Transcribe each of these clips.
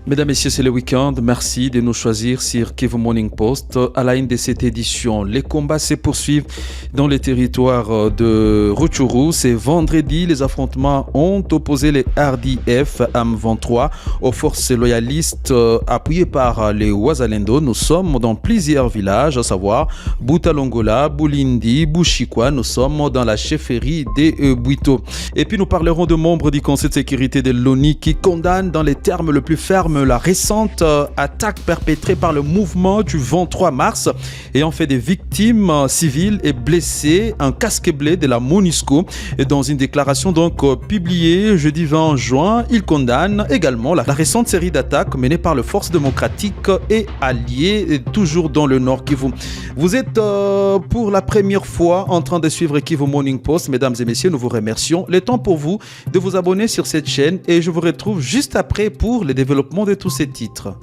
Mesdames, Messieurs, c'est le week-end. Merci de nous choisir sur Kivu Morning Post. À la une de cette édition, les combats se poursuivent dans les territoires de Rutshuru. C'est vendredi, les affrontements ont opposé les RDF M23 aux forces loyalistes appuyées par les Wazalendo. Nous sommes dans plusieurs villages, à savoir Butalongola, Bulindi, Bushikwa. Nous sommes dans la chefferie des Bwito. Et puis nous parlerons de membres du Conseil de sécurité de l'ONU qui condamnent dans les termes le plus fermes la récente attaque perpétrée par le mouvement du 23 mars ayant fait des victimes civiles et blessées, un casque bleu de la MONUSCO. Et dans une déclaration donc publiée jeudi 20 juin, il condamne également la récente série d'attaques menées par les forces démocratiques et alliées, toujours dans le Nord Kivu. Vous êtes pour la première fois en train de suivre Kivu Morning Post. Mesdames et messieurs, nous vous remercions. Le temps pour vous de vous abonner sur cette chaîne et je vous retrouve juste après pour le développement de tous ces titres.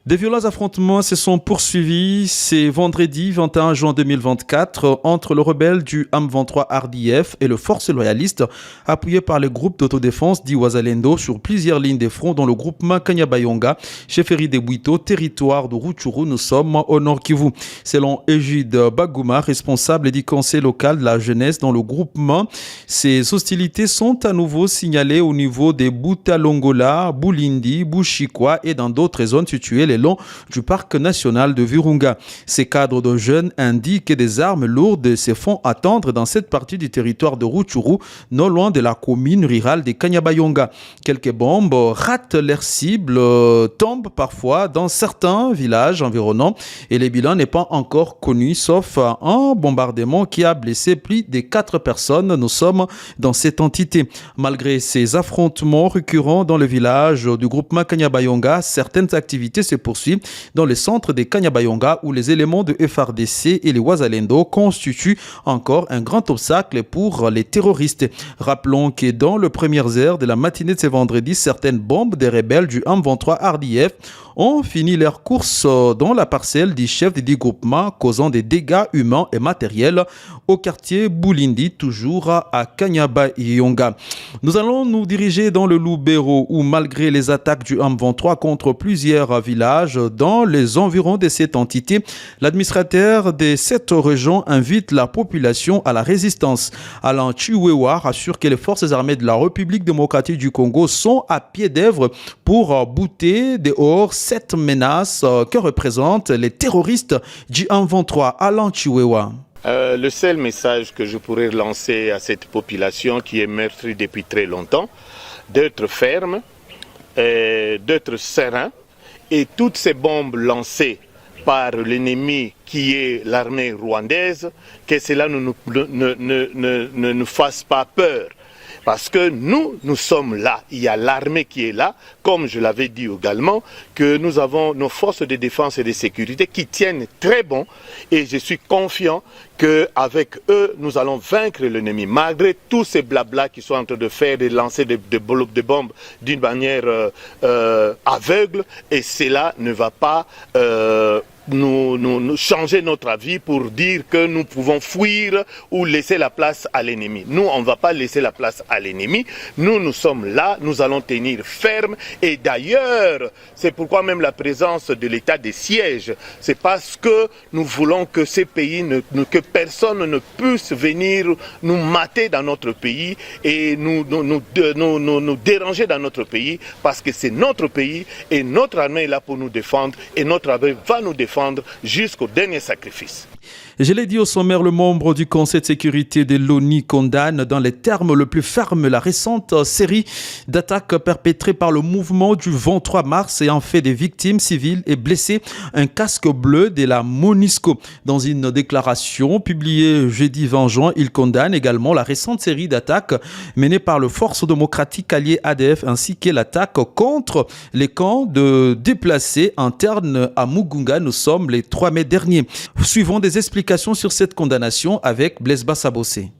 Des violents affrontements se sont poursuivis ce vendredi 21 juin 2024 entre le rebelle du M23 RDF et le force loyaliste appuyé par le groupe d'autodéfense dit Wazalendo sur plusieurs lignes de front dans le groupement Kanyabayonga, chefferie des Bwito, territoire de Rutshuru. Nous sommes au Nord Kivu. Selon Egide Bagouma, responsable du conseil local de la jeunesse dans le groupement, ces hostilités sont à nouveau signalées au niveau des Butalongola, Bulindi, Bushikwa et dans d'autres zones situées le long du parc national de Virunga. Ces cadres de jeunes indiquent que des armes lourdes se font attendre dans cette partie du territoire de Rutshuru, non loin de la commune rurale de Kanyabayonga. Quelques bombes ratent leur cible, tombent parfois dans certains villages environnants et le bilan n'est pas encore connu, sauf un bombardement qui a blessé plus de 4 personnes. Nous sommes dans cette entité. Malgré ces affrontements récurrents dans le village du groupement Kanyabayonga, certaines activités se poursuivent dans le centre de Kanyabayonga où les éléments de FARDC et les Wazalendo constituent encore un grand obstacle pour les terroristes. Rappelons que dans les premières heures de la matinée de ce vendredi, certaines bombes des rebelles du M23 RDF ont fini leur course dans la parcelle du chef du groupement, causant des dégâts humains et matériels au quartier Bulindi, toujours à Kanyabayonga. Nous allons nous diriger dans le Lubero où malgré les attaques du M23 contre plusieurs villages dans les environs de cette entité, l'administrateur de cette région invite la population à la résistance. Alain Chiwewa assure que les forces armées de la République démocratique du Congo sont à pied d'œuvre pour bouter dehors cette menace que représentent les terroristes du M23. Alain Chiwewa. Le seul message que je pourrais lancer à cette population qui est meurtrie depuis très longtemps, d'être ferme, d'être serein, et toutes ces bombes lancées par l'ennemi qui est l'armée rwandaise, que cela ne nous fasse pas peur. Parce que nous sommes là, il y a l'armée qui est là, comme je l'avais dit également, que nous avons nos forces de défense et de sécurité qui tiennent très bon et je suis confiant qu'avec eux, nous allons vaincre l'ennemi. Malgré tous ces blabla qui sont en train de faire, de lancer des bombes d'une manière aveugle, et cela ne va pas nous changer notre avis pour dire que nous pouvons fuir ou laisser la place à l'ennemi. Nous, on ne va pas laisser la place à l'ennemi. Nous sommes là, nous allons tenir ferme. Et d'ailleurs, c'est pourquoi même la présence de l'état de siège, c'est parce que nous voulons que ces pays, que personne ne puisse venir nous mater dans notre pays et nous déranger dans notre pays, parce que c'est notre pays et notre armée est là pour nous défendre et notre armée va nous défendre jusqu'au dernier sacrifice. Je l'ai dit au sommaire, le membre du Conseil de sécurité de l'ONU condamne dans les termes le plus fermes la récente série d'attaques perpétrées par le mouvement du 23 mars et en fait des victimes civiles et blessées, un casque bleu de la MONUSCO. Dans une déclaration publiée jeudi 20 juin, il condamne également la récente série d'attaques menées par le Force démocratique allié ADF ainsi que l'attaque contre les camps de déplacés internes à Mugunga. Nous sommes le 3 mai dernier. Suivons des explications sur cette condamnation avec Blaise Bassabossé.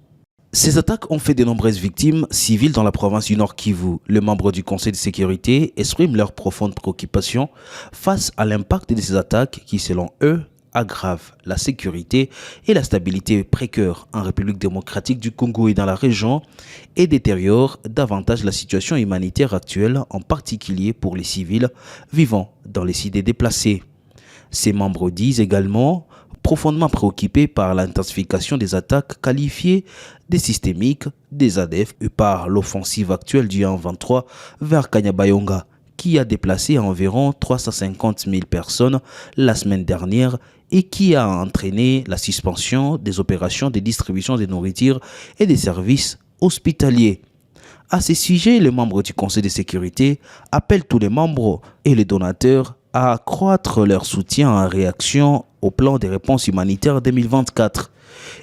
Ces attaques ont fait de nombreuses victimes civiles dans la province du Nord Kivu. Les membres du Conseil de sécurité expriment leur profonde préoccupation face à l'impact de ces attaques qui, selon eux, aggrave la sécurité et la stabilité précaire en République démocratique du Congo et dans la région et détériore davantage la situation humanitaire actuelle, en particulier pour les civils vivant dans les cités déplacées. Ces membres disent également profondément préoccupés par l'intensification des attaques qualifiées de systémiques des ADF et par l'offensive actuelle du M23 vers Kanyabayonga, qui a déplacé environ 350 000 personnes la semaine dernière et qui a entraîné la suspension des opérations de distribution de nourriture et des services hospitaliers. À ce sujet, les membres du Conseil de sécurité appellent tous les membres et les donateurs à accroître leur soutien en réaction au plan de réponse humanitaire 2024.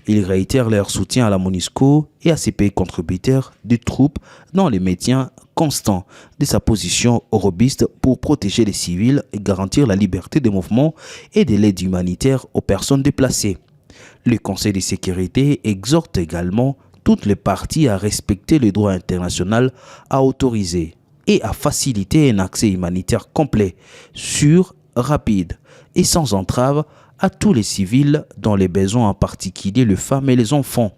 Ils réitèrent leur soutien à la MONUSCO et à ses pays contributeurs de troupes dans le maintien constant de sa position robiste pour protéger les civils et garantir la liberté de mouvement et de l'aide humanitaire aux personnes déplacées. Le Conseil de sécurité exhorte également toutes les parties à respecter le droit international, à autoriser et à faciliter un accès humanitaire complet, sûr, rapide et sans entrave à tous les civils dont les besoins, en particulier les femmes et les enfants.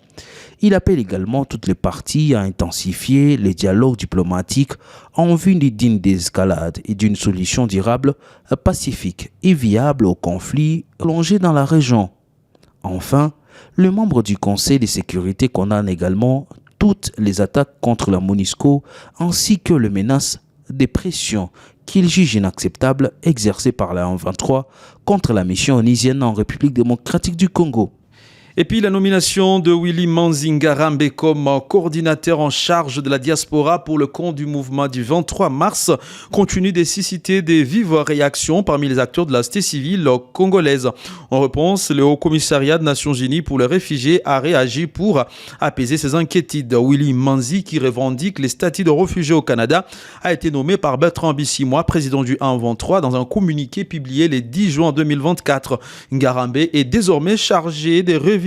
Il appelle également toutes les parties à intensifier les dialogues diplomatiques en vue d'une digne escalade et d'une solution durable, pacifique et viable aux conflits plongés dans la région. Enfin, le membre du Conseil de sécurité condamne également toutes les attaques contre la MONUSCO ainsi que les menaces de pression qu'il juge inacceptables exercées par la M23 contre la mission onusienne en République démocratique du Congo. Et puis la nomination de Willy Manzi Ngarambe comme coordinateur en charge de la diaspora pour le compte du mouvement du 23 mars continue de susciter des vives réactions parmi les acteurs de la société civile congolaise. En réponse, le Haut Commissariat des Nations Unies pour les réfugiés a réagi pour apaiser ses inquiétudes. Willy Manzi, qui revendique les statuts de réfugiés au Canada, a été nommé par Bertrand Bisimwa, président du M23, dans un communiqué publié le 10 juin 2024. Ngarambe est désormais chargé de revitaliser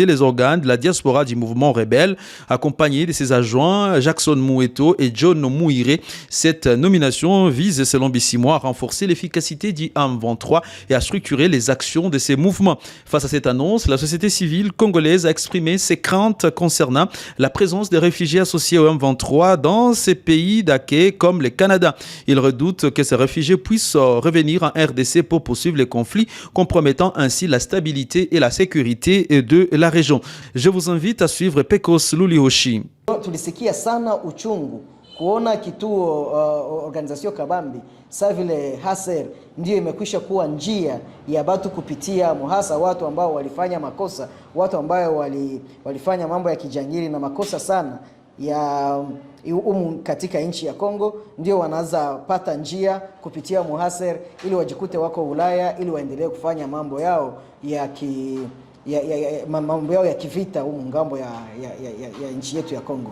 les organes de la diaspora du mouvement rebelle, accompagné de ses adjoints Jackson Moueto et John Mouire. Cette nomination vise, selon Bisimwa, à renforcer l'efficacité du M23 et à structurer les actions de ces mouvements. Face à cette annonce, la société civile congolaise a exprimé ses craintes concernant la présence des réfugiés associés au M23 dans ces pays d'accueil comme le Canada. Il redoute que ces réfugiés puissent revenir en RDC pour poursuivre les conflits, compromettant ainsi la stabilité et la sécurité de la région. Je vous invite à suivre Pecos Lulihoshi. Tulisikia sana uchungu kuona kituo organizasio kabambi saa vile Haser ndio imekwisha kuwa njia ya watu kupitia muhasa, watu ambao walifanya makosa, watu ambao walifanya mambo ya kijangili na makosa sana ya katika nchi ya Kongo, ndio wanaanza pata njia kupitia muhaser ili wajikute wako Ulaya, ili waendelee kufanya mambo yao ya mambo yao ya kivita au ngambo ya nchi yetu ya Kongo.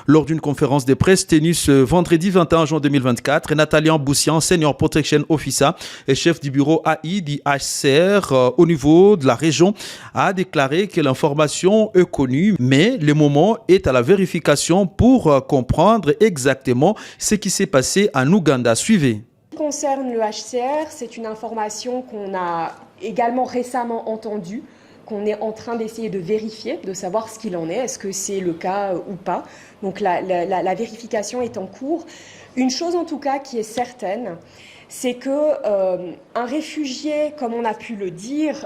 Lors d'une conférence de presse tenue ce vendredi 21 juin 2024, Nathalie Boussian, Senior Protection Officer et chef du bureau AI du HCR au niveau de la région, a déclaré que l'information est connue, mais le moment est à la vérification pour comprendre exactement ce qui s'est passé en Ouganda. Suivez. Ce qui concerne le HCR, c'est une information qu'on a également récemment entendue, qu'on est en train d'essayer de vérifier, de savoir ce qu'il en est, est-ce que c'est le cas ou pas. Donc la vérification est en cours. Une chose en tout cas qui est certaine, c'est que un réfugié, comme on a pu le dire,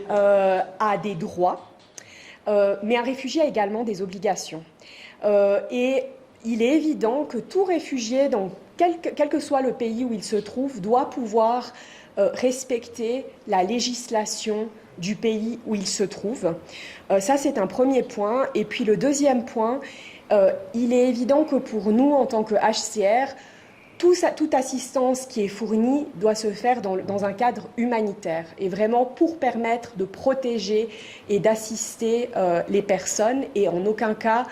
a des droits, mais un réfugié a également des obligations. Et il est évident que tout réfugié, quel que soit le pays où il se trouve, doit pouvoir respecter la législation du pays où il se trouve. Ça, c'est un premier point. Et puis le deuxième point, il est évident que pour nous, en tant que HCR, toute assistance qui est fournie doit se faire dans un cadre humanitaire et vraiment pour permettre de protéger et d'assister les personnes et en aucun cas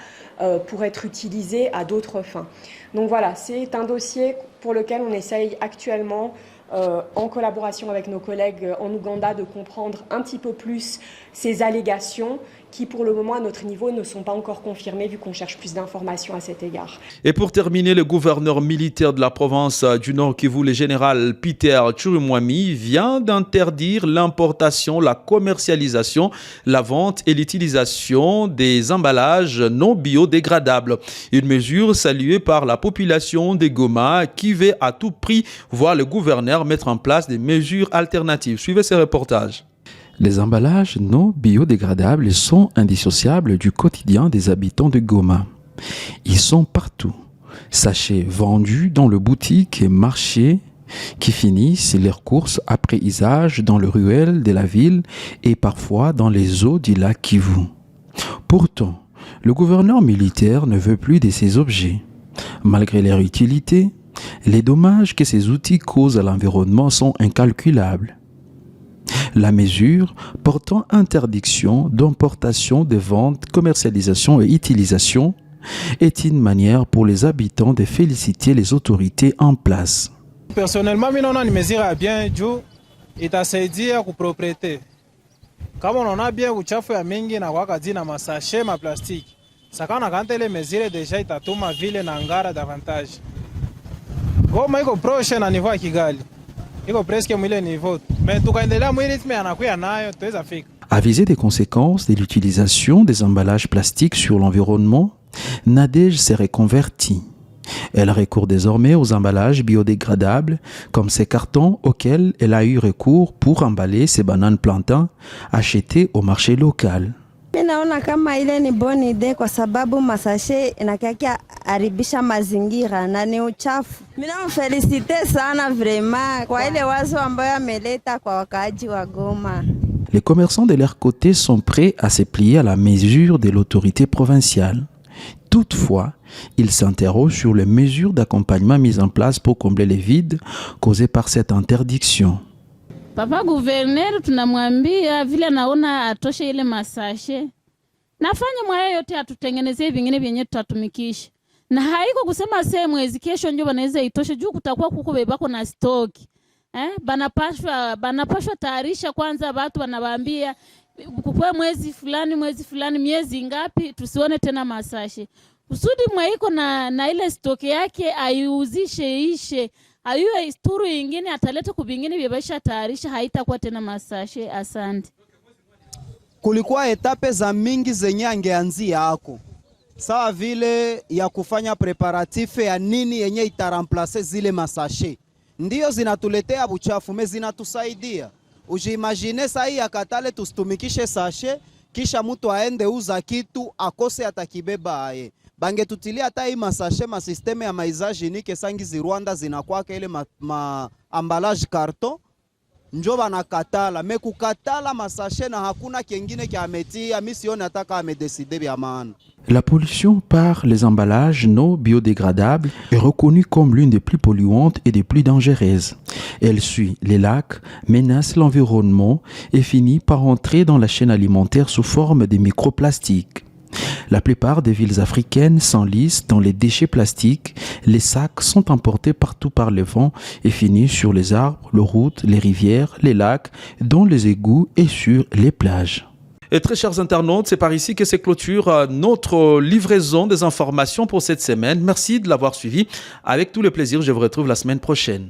pour être utilisé à d'autres fins. Donc voilà, c'est un dossier pour lequel on essaye actuellement en collaboration avec nos collègues en Ouganda, de comprendre un petit peu plus ces allégations qui, pour le moment, à notre niveau, ne sont pas encore confirmées, vu qu'on cherche plus d'informations à cet égard. Et pour terminer, le gouverneur militaire de la province du Nord Kivu, le général Peter Chirimwami, vient d'interdire l'importation, la commercialisation, la vente et l'utilisation des emballages non biodégradables. Une mesure saluée par la population de Goma qui veut à tout prix voir le gouverneur mettre en place des mesures alternatives. Suivez ces reportages. Les emballages non biodégradables sont indissociables du quotidien des habitants de Goma. Ils sont partout. Sachets vendus dans le boutique et marchés qui finissent leurs courses après usage dans le ruelle de la ville et parfois dans les eaux du lac Kivu. Pourtant, le gouverneur militaire ne veut plus de ces objets. Malgré leur utilité, les dommages que ces outils causent à l'environnement sont incalculables. La mesure portant interdiction d'importation, de vente, commercialisation et utilisation est une manière pour les habitants de féliciter les autorités en place. Personnellement, mimi naona ni mesure ya bien juu itasaidia kupropriete. Kama unaona bien uchafu ya mingi na kwa na masashe ma plastiki. Sakana kante ile mesure deja itatuma vile na ngara davantage. Goma iko proche na niveau ya Kigali. Iko presque mwile niveau. Mais tukaendelea mwili rythme anakuya nayo tuweza fika. Avisé des conséquences de l'utilisation des emballages plastiques sur l'environnement, Nadège s'est reconvertie. Elle recourt désormais aux emballages biodégradables, comme ces cartons auxquels elle a eu recours pour emballer ses bananes plantains achetées au marché local. Mimi naona kama ile ni bonne idée kwa sababu masashe inakiakia haribisha mazingira na ni uchafu. Mimi namfelicite sana vraiment kwa ile wazo ambayo ameleta kwa wakaaji wa Goma. Les commerçants de leur côté sont prêts à se plier à la mesure de l'autorité provinciale. Toutefois, ils s'interrogent sur les mesures d'accompagnement mises en place pour combler les vides causés par cette interdiction. Papa gouverneur tunamwambia vile naona atoshe ile masashe. Nafanya mwaya yote atutengenezee vingine vyenye tutatumikisha. Na haiko kusema mwezi kesho ndio wanaweza itoshe juu kutakuwa kuko bebako na stock. Banapashwa tayarisha kwanza watu wanawaambia kukwe mwezi fulani miezi ngapi tusione tena masashe. Kusudi mwaiko na ile stock yake aiuzishe ishe. Ayuwe isturu ingine ataleta kubingine bibasha tayarisha haitakuwa tena masashe. Asante. Kulikuwa etape za mingi zenye angeanzia hako. Sawa vile ya kufanya preparatife ya nini yenye itaramplace zile masashe. Ndiyo zinatuletea buchafu, me zinatusaidia. Ujimagine sahi akatale tustumikishe sashe, kisha mtu aende uza kitu, akose atakibeba aye. Bange tutilia hata hii masashe masisteme ya maizaji nike sangizi Rwanda zinakuwaka ile ambalage carton. Njo banakatala, mekukatala masashe na hakuna kengine kia ametia, misione ataka amedeside bya maana. La pollution par les emballages non biodégradables est reconnue comme l'une des plus polluantes et des plus dangereuses. Elle suit les lacs, menace l'environnement et finit par entrer dans la chaîne alimentaire sous forme de microplastiques. La plupart des villes africaines s'enlisent dans les déchets plastiques. Les sacs sont emportés partout par le vent et finissent sur les arbres, les routes, les rivières, les lacs, dans les égouts et sur les plages. Et très chers internautes, c'est par ici que se clôture notre livraison des informations pour cette semaine. Merci de l'avoir suivi. Avec tout le plaisir, je vous retrouve la semaine prochaine.